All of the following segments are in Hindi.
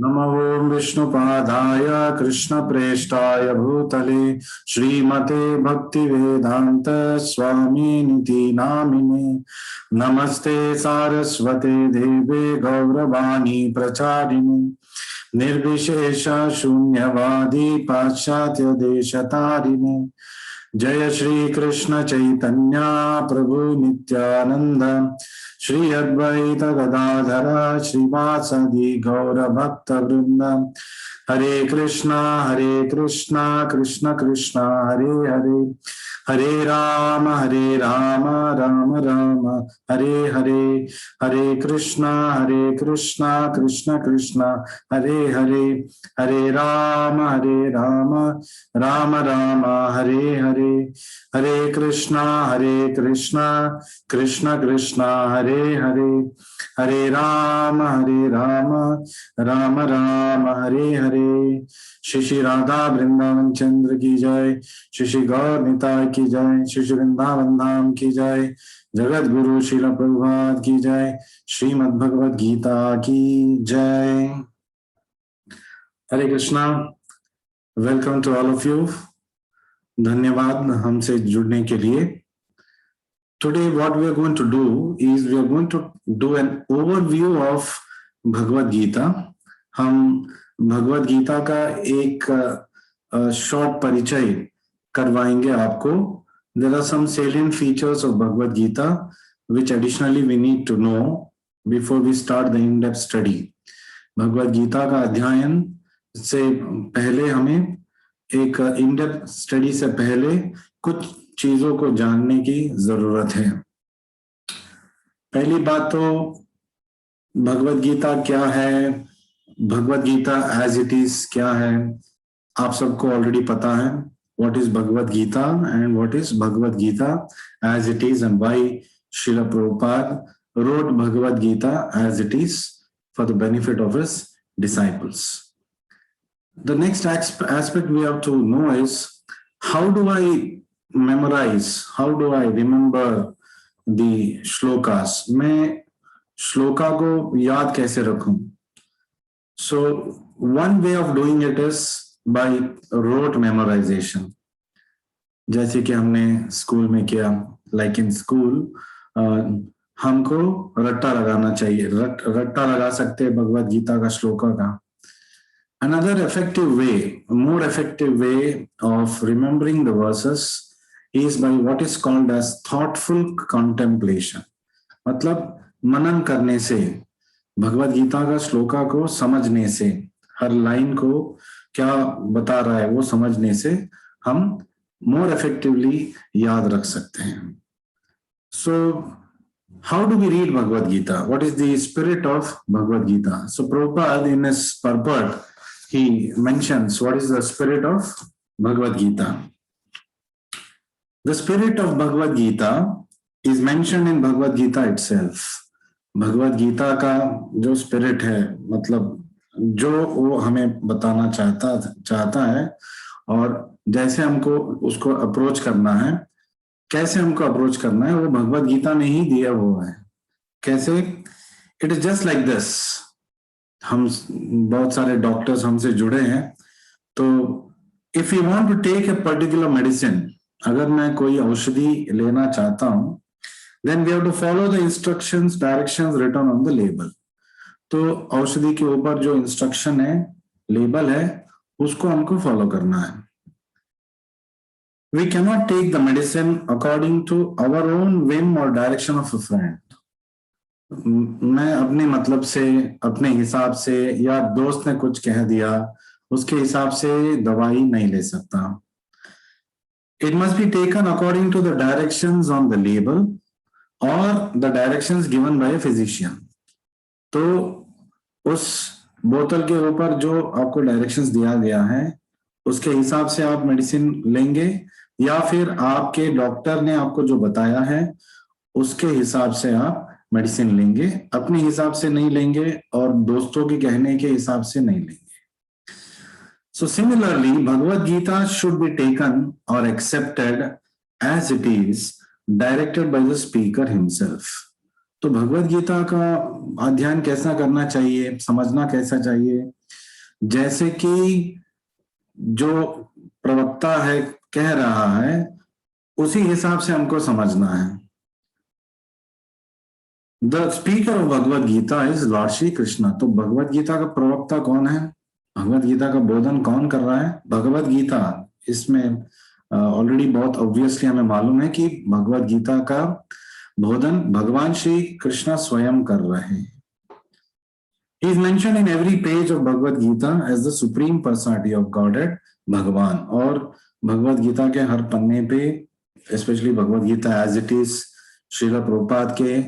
नमो ओं विष्णुपादाय कृष्णप्रेष्ठाय भूतले श्रीमते भक्तिवेदांत स्वामिनिति नामिने। नमस्ते सारस्वते देवे गौरवाणी प्रचारिणे निर्विशेष शून्यवादी पाश्चात्य देशतारिणे। जय श्री कृष्ण चैतन्य प्रभु नित्यानंद श्री अद्वैत गदाधर श्रीवासदि गौर भक्त वृंद। हरे कृष्णा कृष्ण कृष्णा हरे हरे, हरे राम राम राम हरे हरे, हरे कृष्णा कृष्ण कृष्ण हरे हरे, हरे राम राम राम हरे हरे, हरे कृष्णा कृष्ण कृष्ण हरे हरे, हरे राम राम राम हरे हरे। श्री राधा वृंदावन चंद्र की जय, श्री गौर निताय की जय, श्री वृंदावन धाम की जय, जगत गुरु श्रील प्रभुपाद की जय, श्रीमद् भगवद गीता की जय। Hare Krishna, welcome to all of you. धन्यवाद हमसे जुड़ने के लिए। Today what we are going to do is we are going to do an overview of Bhagavad Gita. हम भगवद गीता का एक शॉर्ट परिचय करवाएंगे आपको। There are some salient features of Bhagavad Gita which additionally we need to know before we start the in-depth study। Bhagavad Gita का अध्ययन से पहले हमें एक इन-डेप्थ स्टडी से पहले कुछ चीजों को जानने की जरूरत है। पहली बात तो भगवद गीता क्या है, Bhagavad Gita as it is क्या है, आप सबको ऑलरेडी पता है। What is Bhagavad Gita and what is Bhagavad Gita as it is and why Srila Prabhupada wrote Bhagavad Gita as it is for the benefit of his disciples. The next aspect we have to know is how do I memorize, how do I remember the shlokas? मैं श्लोका को याद कैसे रखूं? So one way of doing it is by rote memorization. जैसे कि हमने स्कूल में किया, like in school हमको रट्टा लगाना चाहिए, रट्टा लगा सकते हैं भगवद गीता का श्लोका का। Another effective way, more effective way of remembering the verses is by what is called as thoughtful contemplation। मतलब मनन करने से, भगवद गीता का श्लोका को समझने से, हर लाइन को क्या बता रहा है वो समझने से हम more effectively याद रख सकते हैं। So how do we read Bhagavad Gita? What is the spirit of Bhagavad Gita? So Prabhupada in his purport he mentions what is the spirit of Bhagavad Gita. The spirit of Bhagavad Gita is mentioned in Bhagavad Gita itself। Bhagavad Gita का जो स्पिरिट है, मतलब जो वो हमें बताना चाहता है और जैसे हमको उसको अप्रोच करना है, कैसे हमको अप्रोच करना है, वो भगवद गीता ने ही दिया हुआ है। कैसे? It is just like this. हम बहुत सारे डॉक्टर्स हमसे जुड़े हैं, तो if you want to take a particular medicine, अगर मैं कोई औषधि लेना चाहता हूं, then we have to follow the instructions, directions written on the label। तो औषधि के ऊपर जो इंस्ट्रक्शन है, लेबल है, उसको हमको फॉलो करना है। We cannot take the medicine according to our own whim or direction of a friend। मैं अपने मतलब से, अपने हिसाब से, या दोस्त ने कुछ कह दिया उसके हिसाब से दवाई नहीं ले सकता। It must be taken according to the directions on the label or the directions given by a physician। तो उस बोतल के ऊपर जो आपको डायरेक्शंस दिया गया है उसके हिसाब से आप मेडिसिन लेंगे, या फिर आपके डॉक्टर ने आपको जो बताया है उसके हिसाब से आप मेडिसिन लेंगे। अपने हिसाब से नहीं लेंगे और दोस्तों के कहने के हिसाब से नहीं लेंगे। So similarly, Bhagavad Gita should be taken or accepted as it is, directed by the speaker himself। तो भगवत गीता का अध्ययन कैसा करना चाहिए, समझना कैसा चाहिए, जैसे कि जो प्रवक्ता है कह रहा है उसी हिसाब से हमको समझना है। The speaker of Bhagavad Gita is lord Shri Krishna. तो भगवत गीता का प्रवक्ता कौन है, भगवत गीता का बोधन कौन कर रहा है? भगवत गीता, इसमें ऑलरेडी बहुत ऑब्वियसली हमें मालूम है कि भगवत गीता का बोधन भगवान श्री कृष्णा स्वयं कर रहे हैं। He is mentioned in every page of Bhagavad Gita as the supreme personality of Godhead, भगवान। और भगवत गीता के हर पन्ने पे specially Bhagavad Gita as it is Srila Prabhupada के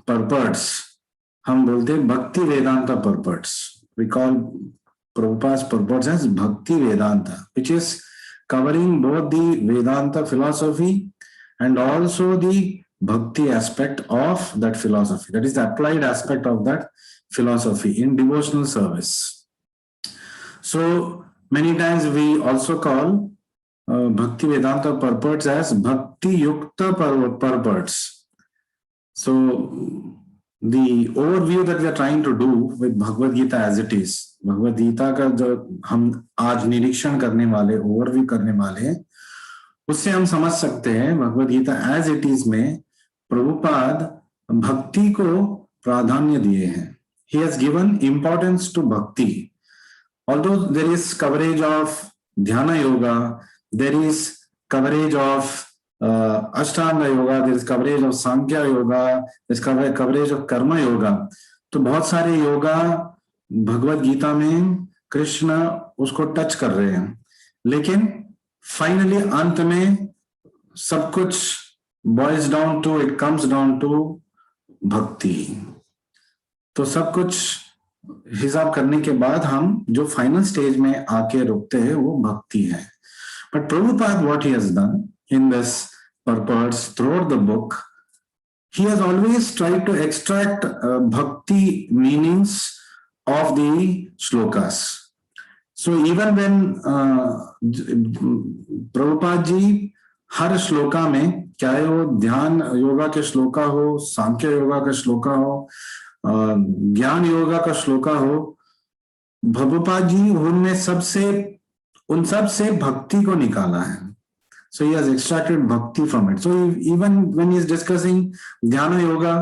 पर्पट्स, हम बोलते हैं Bhakti Vedanta purports. We call Prabhupada's purports as Bhakti Vedanta, which is covering both the Vedanta philosophy and also the Bhakti aspect of that philosophy. That is the applied aspect of that philosophy in devotional service. So many times we also call Bhakti Vedanta purports as Bhakti Yukta purports. So the overview that we are trying to do with Bhagavad Gita as it is, Bhagavad Gita का जो हम आज निरीक्षण करने वाले, ओवरव्यू करने वाले हैं, उससे हम समझ सकते हैं Bhagavad Gita as it is में प्रभुपाद भक्ति को प्राधान्य दिए हैं। He has given importance to bhakti. Although there is coverage of dhyana yoga, there is coverage of ashtanga yoga, there is coverage of sankhya yoga, there is coverage of karma yoga. तो बहुत सारे योगा भगवत गीता में कृष्ण उसको टच कर रहे हैं, लेकिन फाइनली अंत में सब कुछ boils down to, it comes down to bhakti. तो सब कुछ हिसाब करने के बाद हम जो फाइनल स्टेज में आके रुकते हैं वो भक्ति है। But Prabhupada what he has done in this purpose through the book, he has always tried to extract bhakti meanings of the shlokas. So even when Prabhupada जी हर श्लोका में, चाहे वो ध्यान योगा के श्लोका हो, सांख्य योगा का श्लोका हो, ज्ञान योगा का श्लोका हो, प्रभुपाद जी उनमें उन सब से भक्ति को निकाला है। So he has extracted bhakti from it. So even when he is discussing dhyana yoga,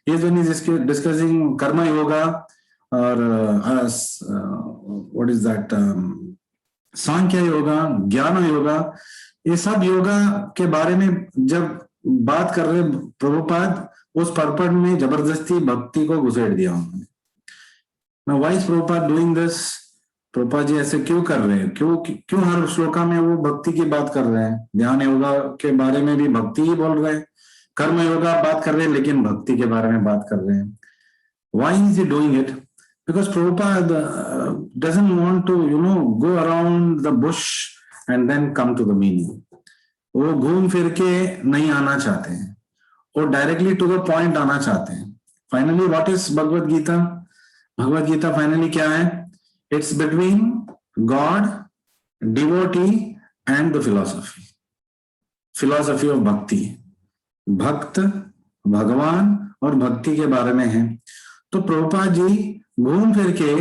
when he is discussing karma yoga, or what is that, सांख्य योगा, ज्ञान योगा, ये सब योगा के बारे में जब बात कर रहे प्रभुपाद, उस पर्पट में जबरदस्ती भक्ति को घुसेड़ दिया उन्होंने। Now why is Prabhupada doing this? Prabhupada ji ऐसे क्यों कर रहे हैं? क्यों हर श्लोका में वो भक्ति की बात कर रहे हैं? ध्यान योगा के बारे में भी भक्ति ही बोल रहे हैं, कर्म योगा बात कर रहे हैं, लेकिन भक्ति के बारे में बात कर रहे हैं। Why is he doing it? Because Prabhupada doesn't want to, go around the bush and then come to the meaning. वो घूम फिर के नहीं आना चाहते हैं, वो डायरेक्टली टू द पॉइंट आना चाहते हैं। Finally what is Bhagavad Gita? Bhagavad Gita finally क्या है? It's between God, devotee and the philosophy. Philosophy of bhakti. भक्त, भगवान और भक्ति के बारे में है। तो प्रभुपाद जी घूम फिर के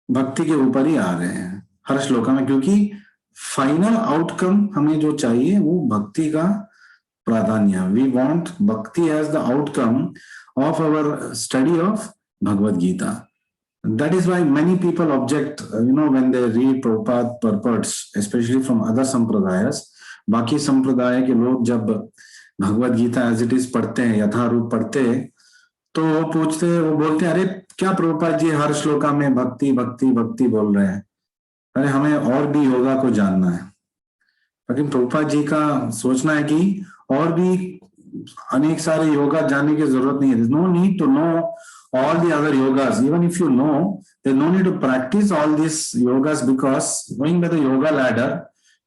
भक्ति के ऊपर ही आ रहे हैं हर श्लोका में, क्योंकि फाइनल आउटकम हमें जो चाहिए वो भक्ति का प्राधान्य। We want bhakti as the outcome of our study of Bhagavad Gita. That is why many people object, when they read Prabhupada purports, especially from other sampradayas. बाकी संप्रदाय के लोग जब Bhagavad Gita as it is पढ़ते हैं, यथारूप पढ़ते हैं, तो वो बोलते हैं, अरे क्या प्रभुपाद जी हर श्लोका में भक्ति भक्ति भक्ति बोल रहे हैं, अरे हमें और भी योगा को जानना है। लेकिन प्रभुपाद जी का सोचना है कि और भी अनेक सारे योगा जानने की जरूरत नहीं है। No need to know all the other yogas. Even if you know, there's no need to practice all these yogas, because going by the yoga ladder,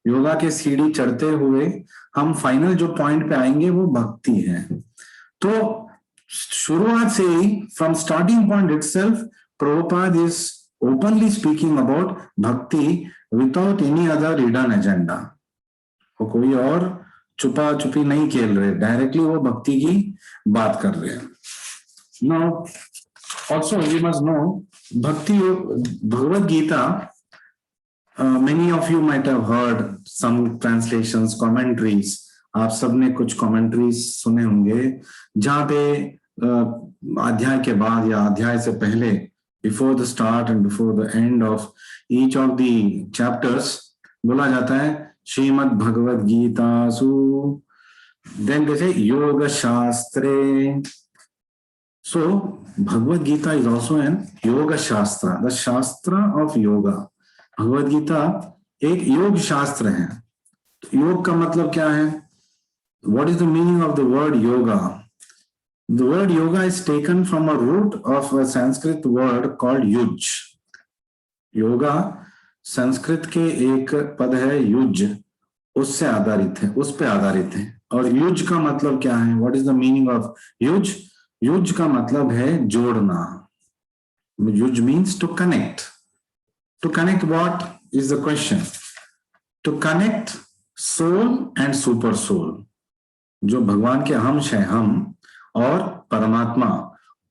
yoga के सीढ़ी चढ़ते हुए हम फाइनल जो पॉइंट पे आएंगे वो भक्ति है। तो शुरुआत से ही from starting point itself Prabhupada is openly speaking about bhakti without any other hidden agenda. कोई और छुपा छुपी नहीं खेल रहे, डायरेक्टली वो भक्ति की बात कर रहे हैं। Now also we must know Bhakti Bhagavad Gita. Many of you might have heard some translations, commentaries. आप सबने कुछ commentaries सुने होंगे जहाँ पे अध्याय के बाद या अध्याय से पहले, before the start and before the end of each of the chapters, बोला जाता है श्रीमद् भगवद गीता सु, then they say योगा शास्त्रे. So Bhagavad Gita is also an yoga shastra, the shastra of yoga. Bhagavad Gita एक योग शास्त्र है. योग का मतलब क्या है? What is the meaning of the word yoga? The word yoga is taken from a root of a Sanskrit word called use. Yoga Sanskrit के एक पद है युज, उससे आधारित है, उस पे आधारित है. और युज का मतलब क्या है? What is the meaning of युज? युज का मतलब है जोड़ना. युज means to connect. To connect what is the question? To connect soul and super soul. जो भगवान के अंश है, हम और परमात्मा,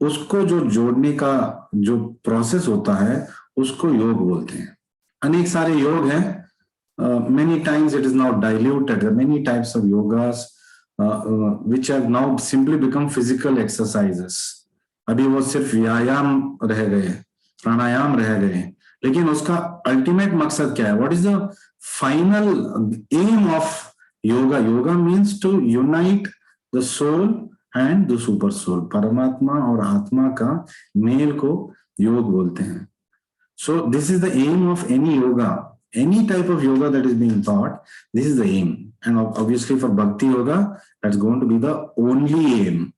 उसको जो जोड़ने का जो प्रोसेस होता है उसको योग बोलते हैं. अनेक सारे योग हैं. Many times it is not diluted. Many types of yogas which have now simply become physical exercises. अभी वो सिर्फ व्यायाम रह गए, प्राणायाम रह गए, लेकिन उसका अल्टीमेट मकसद क्या है? What is the final aim of yoga? Yoga means to unite the soul and the super soul. परमात्मा और आत्मा का मेल को योग बोलते हैं. So this is the aim of any yoga. Any type of yoga that is being taught, this is the aim. And obviously for Bhakti Yoga, that's going to be the only aim.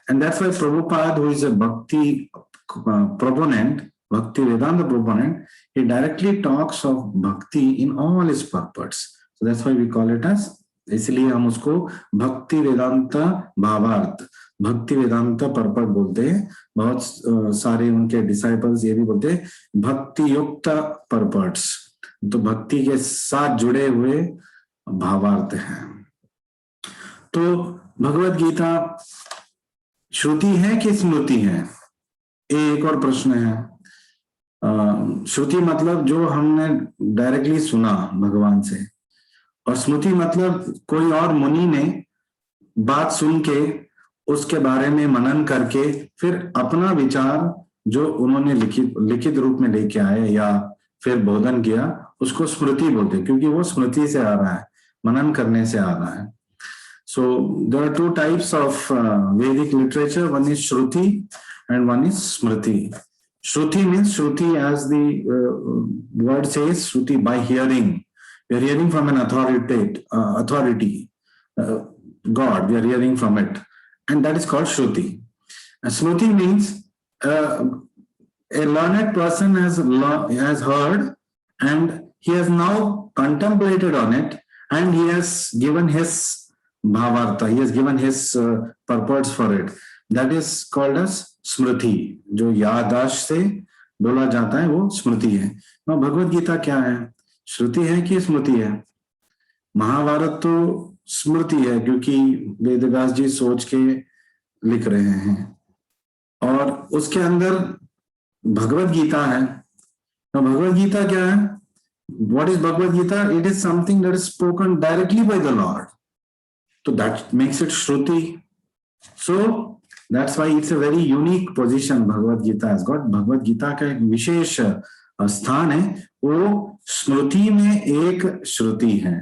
And that's why Prabhupada, who is a Bhakti proponent, Bhakti Vedanta proponent, he directly talks of Bhakti in all his purports. So that's why we call it as, इसलिए हम उसको भक्ति वेदांत भावार्थ, भक्ति वेदांत पर्पट बोलते हैं. बहुत सारे उनके डिसाइपल्स ये भी बोलते हैं भक्ति युक्त पर्पट्स. तो भक्ति के साथ जुड़े हुए भावार्थ हैं. तो भगवत गीता श्रुति है कि स्मृति है? एक और प्रश्न है. श्रुति मतलब जो हमने डायरेक्टली सुना भगवान से, और स्मृति मतलब कोई और मुनि ने बात सुन के उसके बारे में मनन करके फिर अपना विचार जो उन्होंने लिखित रूप में लेके आए या फिर बोधन किया, उसको स्मृति बोलते हैं, क्योंकि वो स्मृति से आ रहा है, मनन करने से आ रहा है. So there are two types of Vedic literature. One is Shruti and one is Smriti. Shruti means Shruti, as the word says, Shruti, by hearing. We are hearing from an authority, God. We are hearing from it, and that is called Shruti. Smriti means a learned person has heard and he has now contemplated on it, and he has given his bhavartha, he has given his purports for it. That is called as smriti. जो याददाश्त से बोला जाता है वो स्मृति है. now भगवत गीता क्या है? श्रुति है कि स्मृति है? महाभारत तो स्मृति है, क्योंकि वेदव्यास जी सोच के लिख रहे हैं, और उसके अंदर भगवत गीता है. भगवत गीता क्या है? What is Bhagavad Gita? It is something that is spoken directly by the Lord. So that makes it Shruti. So that's why it's a very unique position Bhagavad Gita has got. Bhagavad Gita का एक विशेष स्थान है. वो स्मृति में एक श्रुति है.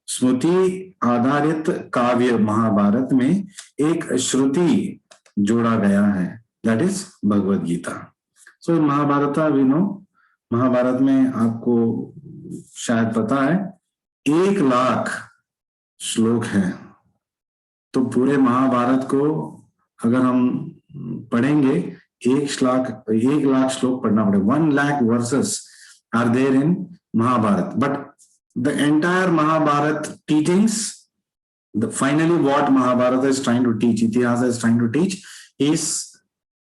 स्मृति आधारित काव्य महाभारत में एक श्रुति जोड़ा गया है. That is Bhagavad Gita. So Mahabharat we know, Mahabharat में आपको शायद पता है 1,00,000 श्लोक हैं. तो पूरे महाभारत को अगर हम पढ़ेंगे 1,00,000 श्लोक पढ़ना पड़ेगा. 1,00,000 verses are there in Mahabharata. But the entire Mahabharata teachings, finally what Mahabharata is trying to teach, Itihasa is trying to teach, is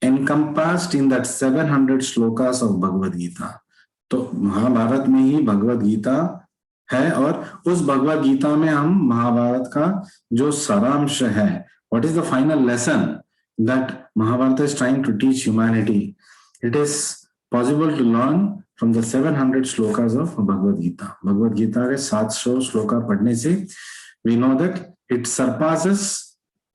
encompassed in that 700 shlokas of Bhagavad Gita. तो महाभारत में ही भगवत गीता है। और उस भगवत गीता में हम महाभारत का जो सारांश है, what is the final lesson that Mahabharata is trying to teach humanity, it is possible to learn from the 700 shlokas of भगवत गीता। भगवत गीता के 700 श्लोका पढ़ने से we know that it surpasses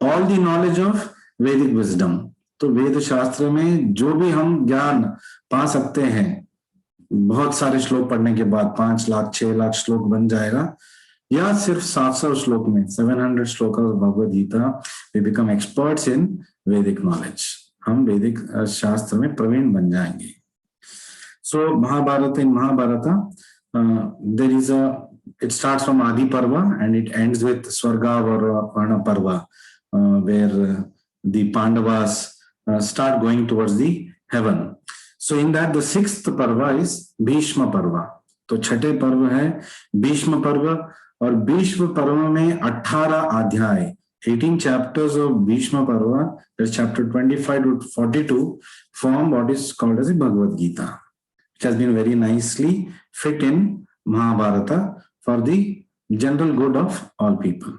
all the knowledge of Vedic wisdom. तो वेद शास्त्र में जो भी हम ज्ञान पा सकते हैं, बहुत सारे श्लोक पढ़ने के बाद 5 लाख 6 लाख श्लोक बन जाएगा, या सिर्फ 700 श्लोक में 700 shlok of Bhagavad Gita we become experts in Vedic knowledge, हम वैदिक शास्त्र में प्रवीण बन जाएंगे। So Mahabharata, in Mahabharata there is it starts from Adi Parva and it ends with Swarga Parva, where the Pandavas start going towards the heaven. So in that the 6th Parva is Bhishma Parva. तो छठे पर्व है भीष्म पर्व, और भीष्म पर्व में 18 अध्याय, 18 chapters of Bhishma Parva, that's chapter 25 to 42, form what is called as a Bhagavad Gita, which has been very nicely fit in Mahabharata for the general good of all people.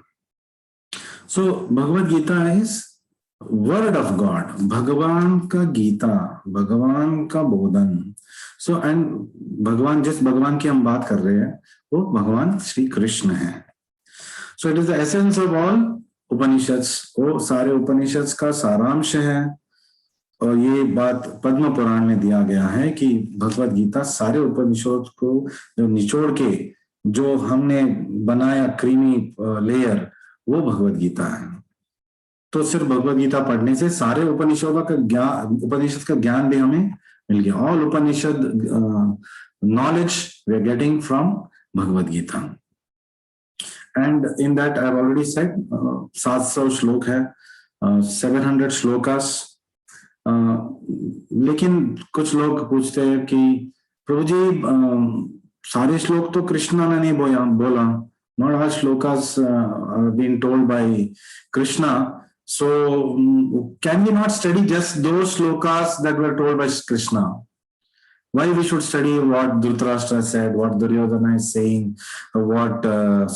So Bhagavad Gita is word of God, भगवान का गीता, भगवान का बोधन। So and भगवान, जिस भगवान की हम बात कर रहे हैं वो भगवान श्री कृष्ण है। So it is the essence of all Upanishads, वो सारे उपनिषद का सारांश है। और ये बात पद्म पुराण में दिया गया है कि भगवत गीता सारे उपनिषद को जो निचोड़ के जो हमने बनाया क्रीमी लेयर, वो भगवत गीता है। तो सिर्फ भगवत गीता पढ़ने से सारे उपनिषदों का ज्ञान, उपनिषद का ज्ञान भी हमें मिल गया। All Upanishad knowledge we are getting from Bhagavat Gita. And in that I have already said 700 श्लोक है, 700 श्लोकास। लेकिन कुछ लोग पूछते हैं कि प्रभु जी सारे श्लोक तो कृष्णा ने नहीं बोला, not all shlokas are being told by Krishna, so can we not study just those shlokas that were told by Krishna? Why we should study what Dhritarashtra said, what Duryodhana is saying, what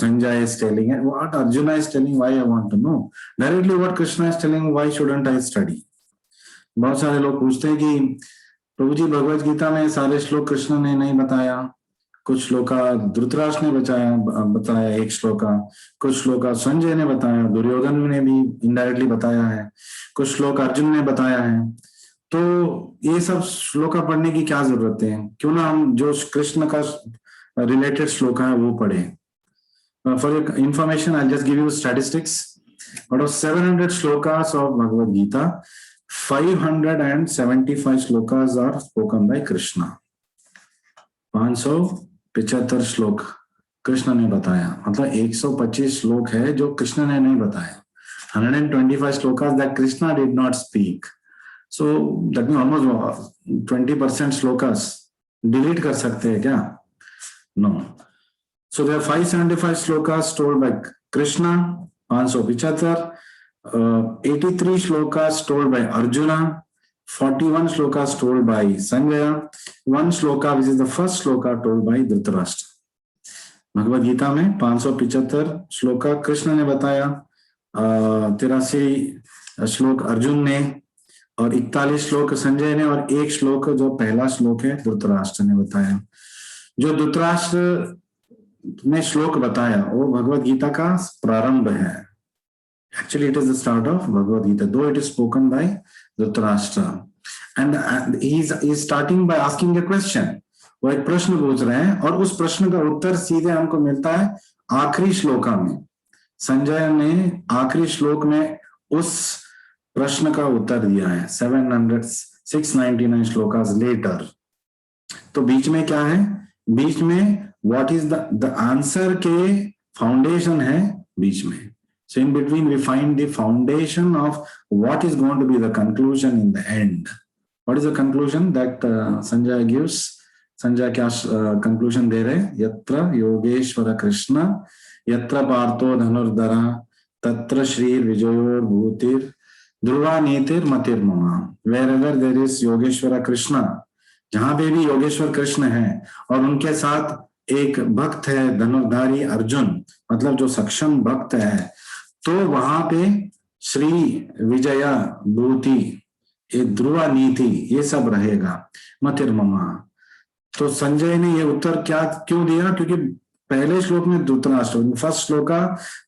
Sanjay is telling, and what Arjuna is telling? Why I want to know directly what Krishna is telling, why shouldn't I study? बहुत सारे लोग पूछते हैं कि प्रभु जी भगवत गीता में सारे श्लोक कृष्ण ने नहीं बताया, कुछ श्लोका धृतराष्ट्र ने बताया एक श्लोका, कुछ श्लोका संजय ने बताया, दुर्योधन ने भी इनडायरेक्टली बताया है, कुछ श्लोक अर्जुन ने बताया है। तो ये सब श्लोका पढ़ने की क्या जरूरत है? क्यों ना हम जो कृष्ण का रिलेटेड श्लोक है वो पढ़े। For your information I just give you statistics. Out of 700 shlokas of Bhagavad Gita, 575 shlokas are spoken by Krishna. 575 श्लोक कृष्ण ने बताया, मतलब 125 श्लोक है जो कृष्ण ने नहीं बताया। 125 shlokas that Krishna did not speak. So that mean almost 20% shlokas delete कर सकते हैं क्या? No. So there 575 shlokas told by Krishna, 575, 83 shlokas told by Arjuna, 41 shlokas told by Sanjaya, 1 shloka which is the first shloka told by Dhritarashtra. Bhagavad Gita में 575 श्लोका कृष्ण ने बताया, 83 श्लोक अर्जुन ने, और 41 श्लोक संजय ने, और 1 श्लोक जो पहला श्लोक है धृतराष्ट्र ने बताया। जो धृतराष्ट्र ने श्लोक बताया वो भगवद गीता का प्रारंभ है। Actually, it is the start of Bhagavad Gita, though it is spoken by Dhritarashtra. And he's starting by asking a question. वो एक प्रश्न पूछ रहे हैं और उस प्रश्न का उत्तर सीधे हमको मिलता है आखिरी श्लोका में। संजय ने आखिरी श्लोक में उस प्रश्न का उत्तर दिया है 699 श्लोकास लेटर। तो बीच में क्या है? बीच में व्हाट इज द आंसर के फाउंडेशन है बीच में। So in between we find the foundation of what is going to be the conclusion in the end. What is the conclusion that Sanjay gives? Sanjay क्या conclusion दे रहे? यत्र योगेश्वर कृष्ण यत्र पार्थो धनुर्धरा तत्र श्री विजयो भूतिर ध्रुवा नीतिर मतिर ममा। Wherever there is Yogeshwar Krishna, जहां पे भी योगेश्वर कृष्ण है और उनके साथ एक भक्त है धनुर्धारी अर्जुन, मतलब जो सक्षम भक्त है, तो वहां पे श्री विजया भूति, ये ध्रुवा नीति, ये सब रहेगा, मतिर्ममा। तो संजय ने ये उत्तर क्या क्यों दिया? क्योंकि पहले श्लोक में धृतराष्ट्र, फर्स्ट श्लोक का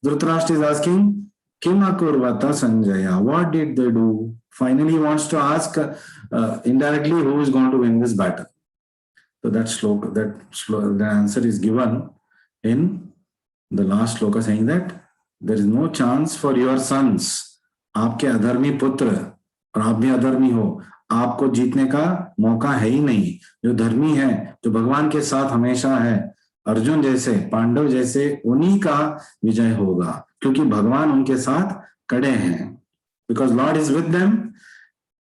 धृतराष्ट्र इज आस्किंग किम अकुर्वत Sanjaya, what did they do? Finally wants to ask indirectly who is going to win this battle. So that the answer is given in the last shloka, saying that there is no chance for your sons, आपके अधर्मी पुत्र, और आप भी अधर्मी हो, आपको जीतने का मौका है ही नहीं। जो धर्मी है, जो भगवान के साथ हमेशा है, अर्जुन जैसे, पांडव जैसे, उन्हीं का विजय होगा, क्योंकि भगवान उनके साथ खड़े हैं। Because Lord is with them,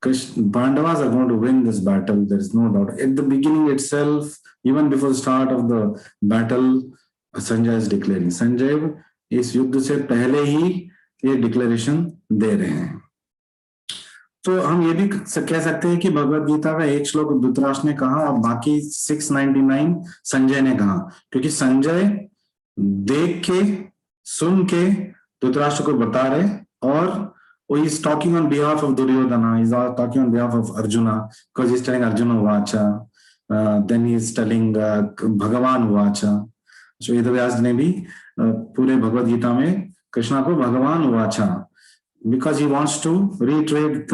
Pandavas are going to win this battle. There is no doubt. At the beginning itself, even before the start of the battle, Sanjay is declaring. Sanjay इस युद्ध से पहले ही ये डिक्लेरेशन दे रहे हैं। तो हम ये भी कह सकते हैं कि भगवत गीता का एक श्लोक धृतराष्ट्र ने कहा और बाकी 699 संजय ने कहा, क्योंकि संजय देख के, सुन के धृतराष्ट्र को बता रहे, और he is talking on behalf of Duryodhana, he is talking on behalf of Arjuna, because he is telling Arjuna Vacha, then he is telling Bhagavan Vacha. So Vedavyas ne bhi पूरे भगवत गीता में कृष्णा को भगवान वाचा, because he wants to reiterate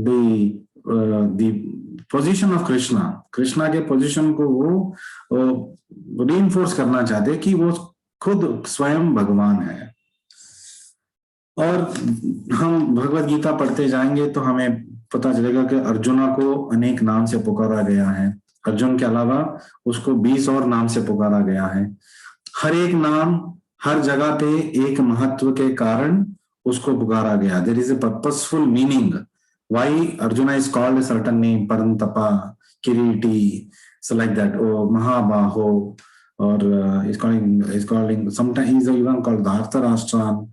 the position of Krishna. Krishna के पोजीशन को वो reinforce करना चाहते कि वो खुद स्वयं भगवान है। और हम भगवत गीता पढ़ते जाएंगे तो हमें पता चलेगा कि अर्जुना को अनेक नाम से पुकारा गया है। अर्जुन के अलावा उसको 20 और नाम से पुकारा गया है। हर एक नाम हर जगह पे एक महत्व के कारण उसको पुकारा गया। There is a purposeful meaning why Arjuna is called a certain name, Parantapa, Kiriti, so like that, oh Mahabaho, और is calling sometimes is even called Dhartarashtran,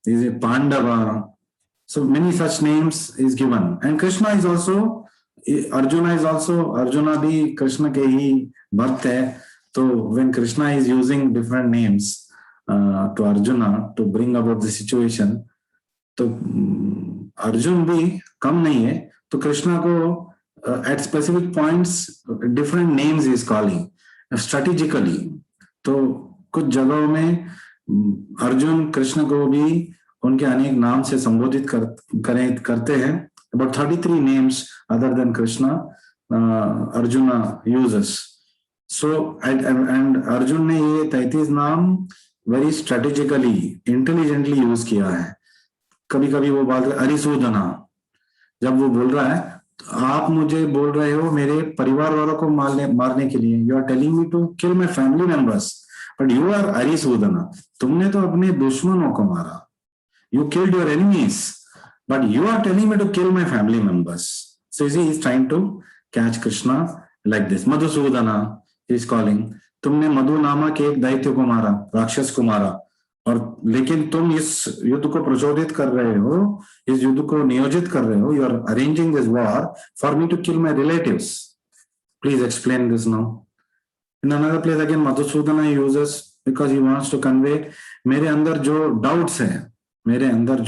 is a Pandava. So many such names is given. And Krishna is also, Arjuna is also, Arjuna bhi Krishna ke hi bhakt hai. So when Krishna is using different names to Arjuna to bring about the situation, तो अर्जुन भी कम नहीं है, तो कृष्णा को at specific points different names is calling strategically. तो कुछ जगहों में अर्जुन कृष्ण को भी उनके अनेक नाम से संबोधित करते हैं। About 33 names other than Krishna Arjuna uses. So and Arjun ने ये 33 नाम very strategically, intelligently use किया है। कभी कभी वो बात अरिसूदना, जब वो बोल रहा है तो आप मुझे बोल रहे हो मेरे परिवार वालों को मारने के लिए, you are telling me to kill my family members, but you are Arisudana, तुमने तो अपने दुश्मनों को मारा, you killed your enemies, but you are telling me to kill my family members. So he is trying to catch Krishna like this. Madhusudana is calling, तुमने मधु नामक एक दैत्य को मारा, राक्षस को मारा, और लेकिन तुम इस युद्ध को प्रचोदित कर रहे हो, इस युद्ध को नियोजित कर रहे हो, you are arranging this war for me to kill my relatives. Please explain this now. In another place again Madhusudana uses because he wants to convey, मेरे अंदर जो doubts है, मेरे अंदर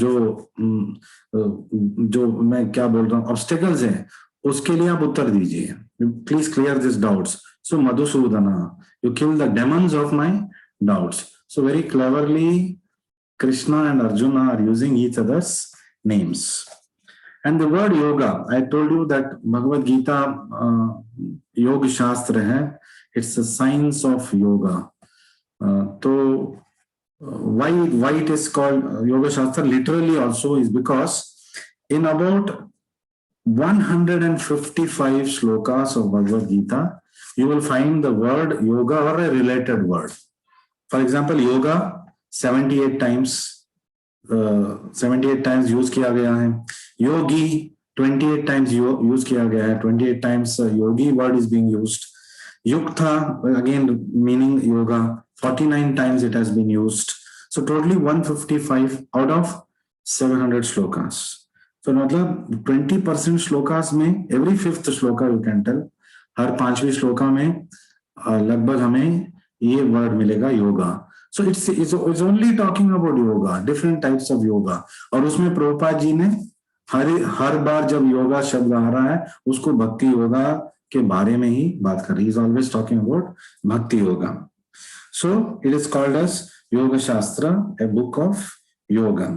जो मैं क्या बोल रहा हूँ ऑब्स्टेकल्स हैं, उसके लिए आप उत्तर दीजिए, please clear this doubts. So Madhusudana, you kill the demons of my doubts. So very cleverly Krishna and Arjun are using each other's names. And the word yoga, I told you that Bhagavad Gita योग शास्त्र है, it's a science of yoga. तो why it is called Yoga Shastra literally also is because in about 155 shlokas of Bhagavad Gita you will find the word yoga or a related word. For example, yoga 78 times use किया गया है, yogi 28 times use किया गया है, 28 times yogi word is being used. Yuktha, again meaning yoga, 49 times it has been used. So totally 155 out of 700 shlokas. So मतलब 20% श्लोकास में, every fifth shloka you can tell, हर 5वीं श्लोका में लगभग हमें ये वर्ड मिलेगा yoga. So it's only talking about yoga, different types of yoga. और उसमें प्रभुपाद जी ने हर बार जब योगा शब्द आ रहा है उसको भक्ति योगा के बारे में ही बात कर रही है. Is always talking about bhakti yoga. So it is called as yoga shastra, a book of yoga.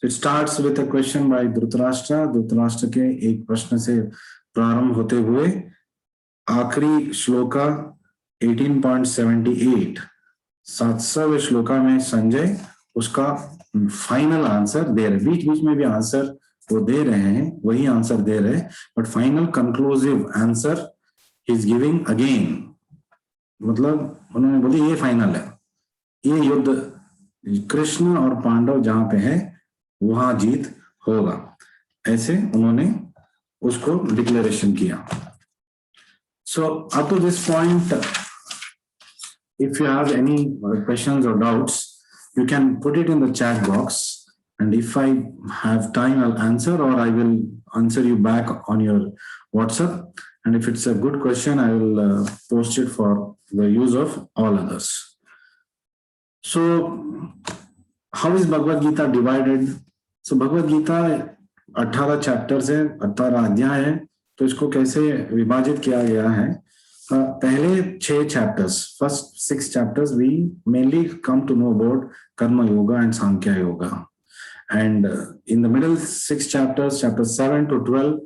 It starts with a question by Dhritarashtra. Dhritarashtra के एक प्रश्न से प्रारंभ होते हुए आखिरी श्लोका 18.78 700वें श्लोका में संजय उसका फाइनल आंसर दे रहे. बीच बीच में भी आंसर वो दे रहे हैं, वही आंसर दे रहे हैं, but final conclusive answer is giving again. मतलब उन्होंने बोली ये फाइनल है, ये युद्ध कृष्ण और पांडव जहां पे है वहां जीत होगा, ऐसे उन्होंने उसको डिक्लेरेशन किया. So up to this point, if you have any questions or doubts, you can put it in the chat box, and if I have time I'll answer, or I will answer you back on your WhatsApp, and if it's a good question I will post it for the use of all others. So how is Bhagavad Gita divided? So Bhagavad Gita 18 chapters है, 18 अध्याय है. तो इसको कैसे विभाजित किया गया है? पहले 6 chapters, first 6 chapters we mainly come to know about Karma Yoga and Sankhya Yoga, and in the middle 6 chapters, chapters 7 to 12,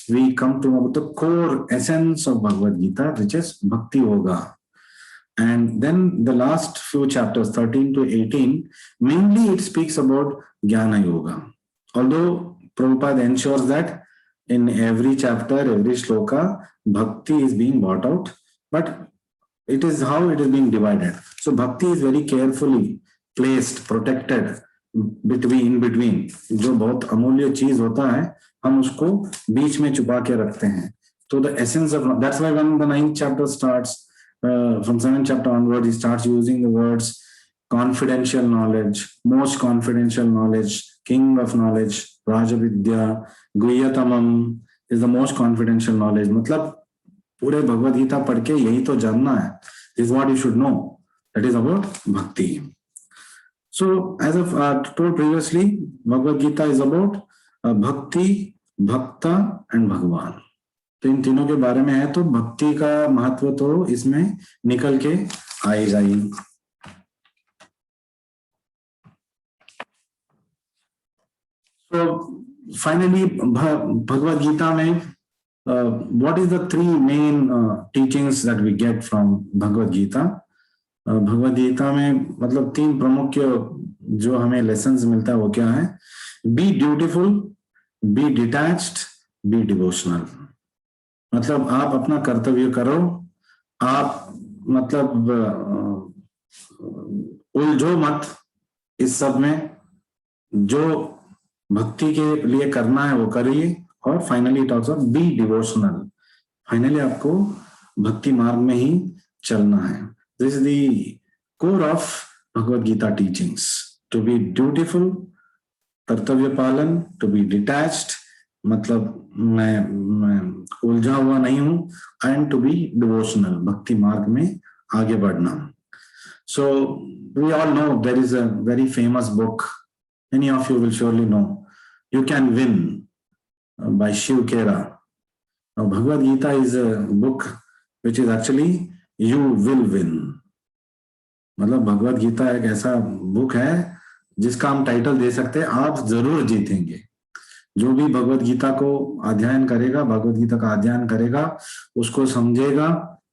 we come to know about the core essence of Bhagavad Gita, which is Bhakti Yoga. And then the last few chapters 13 to 18, mainly it speaks about Jnana Yoga, although Prabhupada ensures that in every chapter, every shloka, bhakti is being brought out, but it is how it is being divided. So bhakti is very carefully placed, protected between. जो बहुत अमूल्य चीज होता है हम उसको बीच में छुपा के रखते हैं. So the essence of, that's why when the 9th chapter starts, from 7th chapter onward, he starts using the words confidential knowledge, most confidential knowledge, king of knowledge, Rajavidya, Guhyatamam is the most confidential knowledge. मतलब पूरे भगवद गीता पढ़ के यही तो जानना है. This is what you should know. That is about bhakti. So as I've told previously, Bhagavad Gita is about bhakti, bhakta and Bhagwan. तो इन तीनों के बारे में है. तो भक्ति का महत्व तो इसमें निकल के आएगा ही. So finally, Bhagavad Gita में what is the 3 main teachings that we get from Bhagavad Gita? Bhagavad Gita में मतलब 3 प्रमुख जो हमें लेसन्स मिलता है वो क्या है? Be dutiful, be detached, be devotional. मतलब आप अपना कर्तव्य करो, आप मतलब उलझो मत इस सब में, जो भक्ति के लिए करना है वो करिए. और finally it also be devotional, finally आपको भक्ति मार्ग में ही चलना है. This is the core of Bhagavad Gita teachings. To be dutiful, कर्तव्य पालन, टू बी डिटैच्ड मतलब मैं उलझा हुआ नहीं हूं, एंड टू बी डिवोशनल, भक्ति मार्ग में आगे बढ़ना. So we all know there is a very famous book, many of you will surely know, You Can Win by Shiv Khera. Now Bhagavad Gita is a book which is actually You Will Win. मतलब भगवद गीता एक ऐसा बुक है जिसका हम टाइटल दे सकते हैं आप जरूर जीतेंगे. जो भी भगवद गीता को अध्ययन करेगा, भगवद गीता का अध्ययन करेगा, उसको समझेगा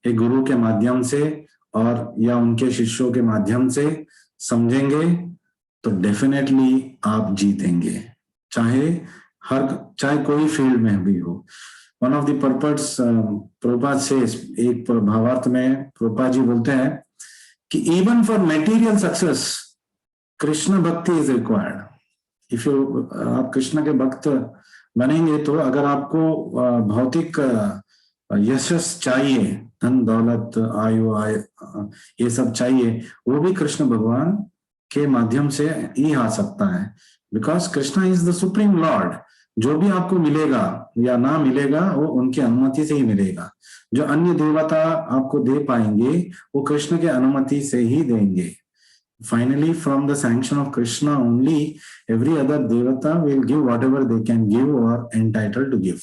एक गुरु के माध्यम से और या उनके शिष्यों के माध्यम से समझेंगे तो डेफिनेटली आप जीतेंगे, चाहे कोई फील्ड में भी हो. One of the purpose Prabhupada से एक भावार्थ में प्रभुपाद जी बोलते हैं कि even for material success Krishna भक्ति इज रिक्वायर्ड. इफ यू आप कृष्ण के भक्त बनेंगे तो अगर आपको भौतिक यशस चाहिए, धन दौलत आयु ये सब चाहिए, वो भी कृष्ण भगवान के माध्यम से ही आ सकता है. Because Krishna is the supreme Lord, जो भी आपको मिलेगा या ना मिलेगा वो उनकी अनुमति से ही मिलेगा। जो अन्य देवता आपको दे पाएंगे वो कृष्ण के अनुमति से ही देंगे। Finally from the sanction of Krishna only every other devata will give whatever they can give और एंटाइटल्ड टू गिव।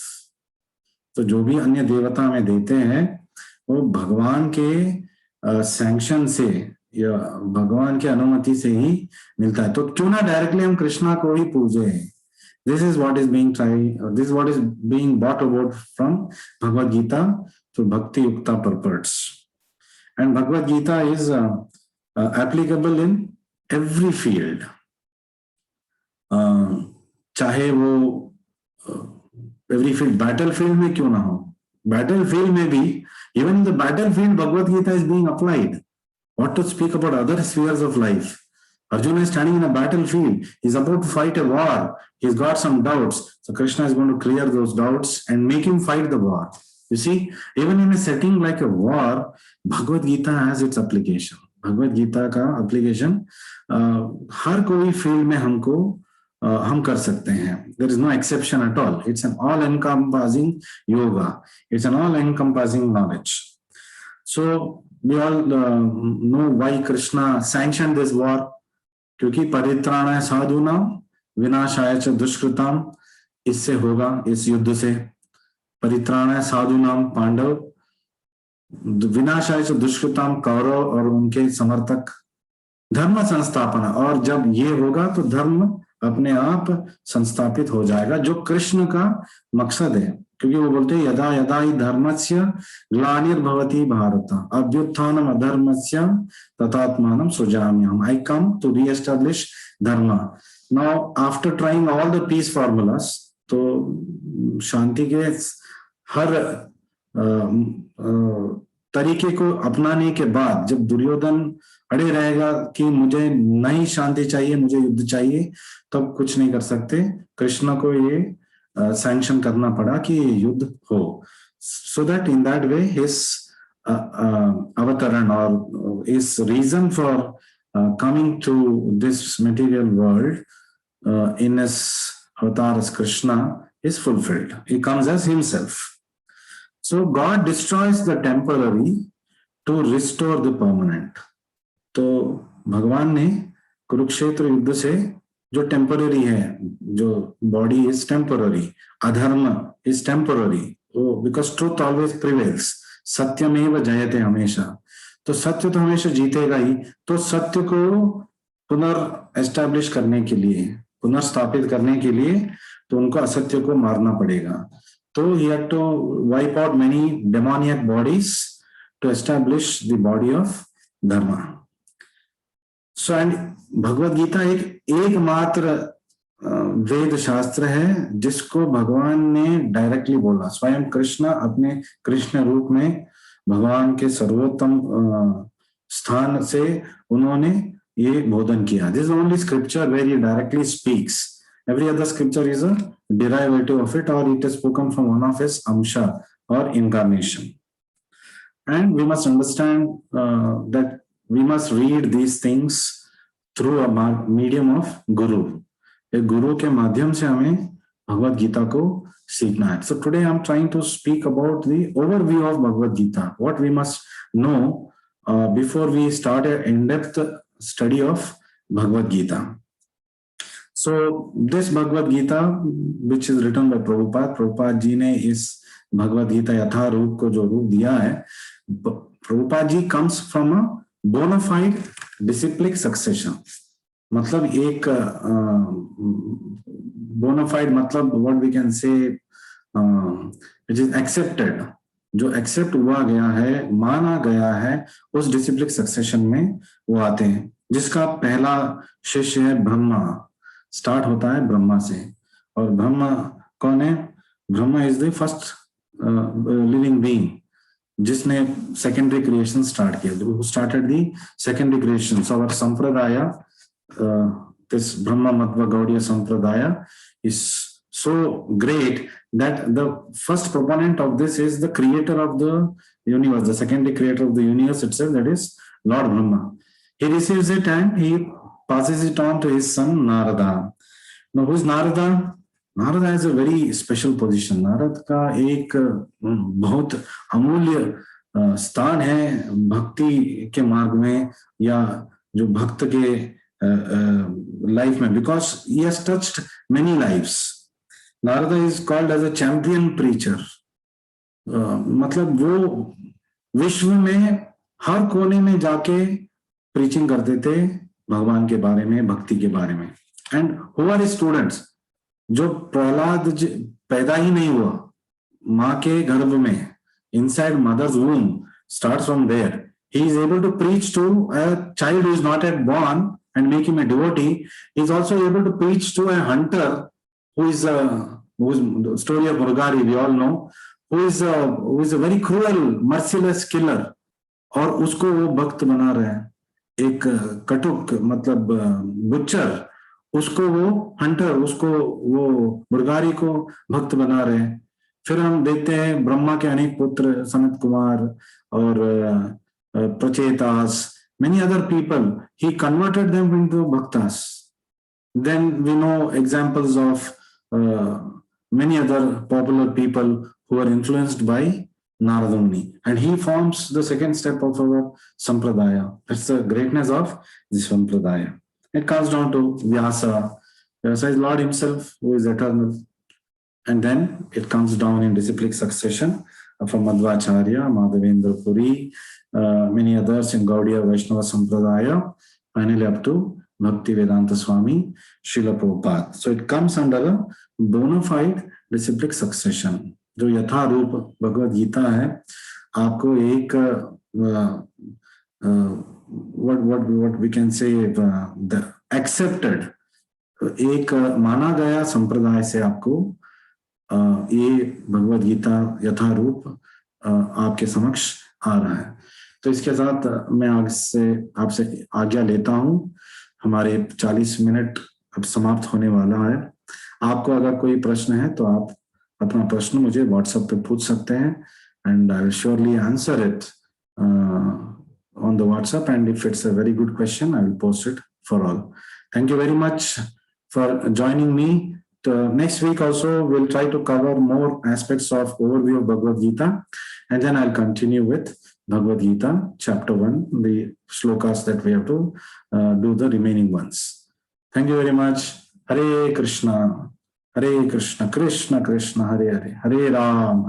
तो जो भी अन्य देवता हमें देते हैं वो भगवान के सैंक्शन से या भगवान की अनुमति से ही मिलता है। तो क्यों ना डायरेक्टली हम कृष्णा को ही पूजे। This is what is being tried, this is what is being brought about from Bhagavad Gita to Bhakti Yukta purports. And Bhagavad Gita is applicable in every field. चाहे वो every field, battlefield में क्यों ना हो, battlefield में भी, even in the battlefield Bhagavad Gita is being applied. What to speak about other spheres of life? Arjuna is standing in a battlefield. He's about to fight a war. He's got some doubts. So Krishna is going to clear those doubts and make him fight the war. You see, even in a setting like a war, Bhagavad Gita has its application. Bhagavad Gita का application हर कोई फील्ड में हमको हम कर सकते हैं. There is no exception at all. It's an all-encompassing yoga. It's an all-encompassing knowledge. So we all know why Krishna sanctioned this war. क्योंकि परित्राणाय साधूनां विनाशाय च दुष्कृताम, इससे होगा, इस युद्ध से परित्राणाय साधूनां पांडव, विनाशाय च दुष्कृताम कौरव और उनके समर्थक, धर्म संस्थापना, और जब ये होगा तो धर्म अपने आप संस्थापित हो जाएगा, जो कृष्ण का मकसद है। क्योंकि वो बोलते हैं यदा यदा ही धर्मस्य ग्लानिर्भवति Bharat अभ्युत्थानम अधर्मस्य तथात्मानं सृजाम्यहम्। I come to re-establish dharma. Now after trying all the peace formulas, तो शांति के हर तरीके को अपनाने के बाद जब दुर्योधन अड़े रहेगा कि मुझे नहीं शांति चाहिए, मुझे युद्ध चाहिए, तब कुछ नहीं कर सकते। कृष्ण को ये सैंक्शन करना पड़ा कि युद्ध हो, so that in that way his avataran or his reason for coming to this material world in his avatar as Krishna is fulfilled. He comes as himself. So God destroys the temporary to restore the permanent. तो भगवान ने कुरुक्षेत्र युद्ध से जो टेम्पररी है, जो बॉडी इज टेम्पररी, अधर्म is temporary, because truth always prevails, सत्यमेव जयते हमेशा, तो सत्य तो हमेशा जीतेगा ही। तो सत्य को पुनर्एस्टैब्लिश करने के लिए, पुनर्स्थापित करने के लिए, तो उनको असत्य को मारना पड़ेगा। तो he had to wipe out many demoniac bodies to establish the body of dharma. So and Bhagavad Gita एकमात्र वेद शास्त्र है जिसको भगवान ने डायरेक्टली बोला। स्वयं कृष्ण अपने कृष्ण रूप में भगवान के सर्वोत्तम स्थान से उन्होंने ये बोधन किया। This is only scripture where he directly speaks. Every other scripture is a derivative of it, or it is spoken from one of his amsha or incarnation. And we must understand that we must read these things through a medium of guru. एक गुरु के माध्यम से हमें भगवद गीता को सीखना है। So today I'm trying to speak about the overview of Bhagavad Gita, what we must know before we start an in-depth study of Bhagavad Gita. So this Bhagavad Gita, which is written by Prabhupada, Prabhupada जी ने इस भगवद गीता यथा रूप को जो रूप दिया है, Prabhupada ji comes from a bona fide disciplic succession. मतलब एक bona fide मतलब what we can say which is accepted, जो एक्सेप्ट हुआ गया है, माना गया है, उस डिसिप्लिक सक्सेशन में वो आते हैं। जिसका पहला शिष्य है ब्रह्मा, स्टार्ट होता है ब्रह्मा से। और ब्रह्मा कौन है? Brahma is the first living being जिसने सेकेंडरी क्रिएशन स्टार्ट किया, who started the secondary creation. So our sampradaya, this Brahma Madhva Gaudiya Sampradaya is so great that the first proponent of this is the creator of the universe, the secondary creator of the universe itself, that is Lord Brahma. He receives it and he passes it on to his son Narada. Now who is Narada? Narad has a very special position. Narad का एक बहुत अमूल्य स्थान है भक्ति के मार्ग में, या जो भक्त के लाइफ में, because he has touched many lives. Narada is called as a champion preacher. मतलब वो विश्व में हर कोने में जाके प्रीचिंग करते थे भगवान के बारे में, भक्ति के बारे में। And who are students? जो प्रहलाद पैदा ही नहीं हुआ माँ के गर्भ में, inside mother's womb, starts from there, he is able to preach to a child who is not yet born and make him a devotee. He is also able to preach to a hunter who's the story of Murugari we all know, who is a very cruel, merciless killer, और उसको वो भक्त बना रहे हैं। एक कटुक मतलब बुच्चर, उसको वो हंटर, उसको वो मुर्गारी को भक्त बना रहे हैं। फिर हम देखते हैं ब्रह्मा के अनेक पुत्र, सनत कुमार और प्रचेतास, many other people, he converted them into bhaktas. Then we know examples of many other popular people who are influenced by Narada Muni, and he forms the second step of our sampradaya. That's the greatness of this sampradaya. It comes down to Vyasa. Vyasa is Lord himself, who is eternal. And then it comes down in disciplic succession from Madhvacharya, Madhavendra Puri, many others in Gaudiya Vaishnava Sampradaya, finally up to Bhakti Vedanta Swami, Srila Prabhupada. So it comes under a bona fide disciplic succession. जो यथारूप भगवद गीता है, आपको एक what we can say the accepted, एक माना गया संप्रदाय से आपको ये भगवद गीता यथारूप आपके समक्ष आ रहा है। तो इसके साथ मैं आपसे आज्ञा लेता हूं। हमारे 40 मिनट अब समाप्त होने वाला है। आपको अगर कोई प्रश्न है तो आप अपना प्रश्न मुझे व्हाट्सएप पे पूछ सकते हैं, and I will surely answer it on the WhatsApp, and if it's a very good question I will post it for all. Thank you very much for joining me. Next week also we'll try to cover more aspects of overview of Bhagavad Gita, and then I'll continue with Bhagavad Gita chapter 1, the shlokas that we have to do the remaining ones. Thank you very much. Hare Krishna, Krishna Krishna, Hare Hare, Hare Ram,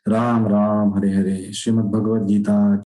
Ram Ram, Hare Hare. Srimad Bhagavad Gita.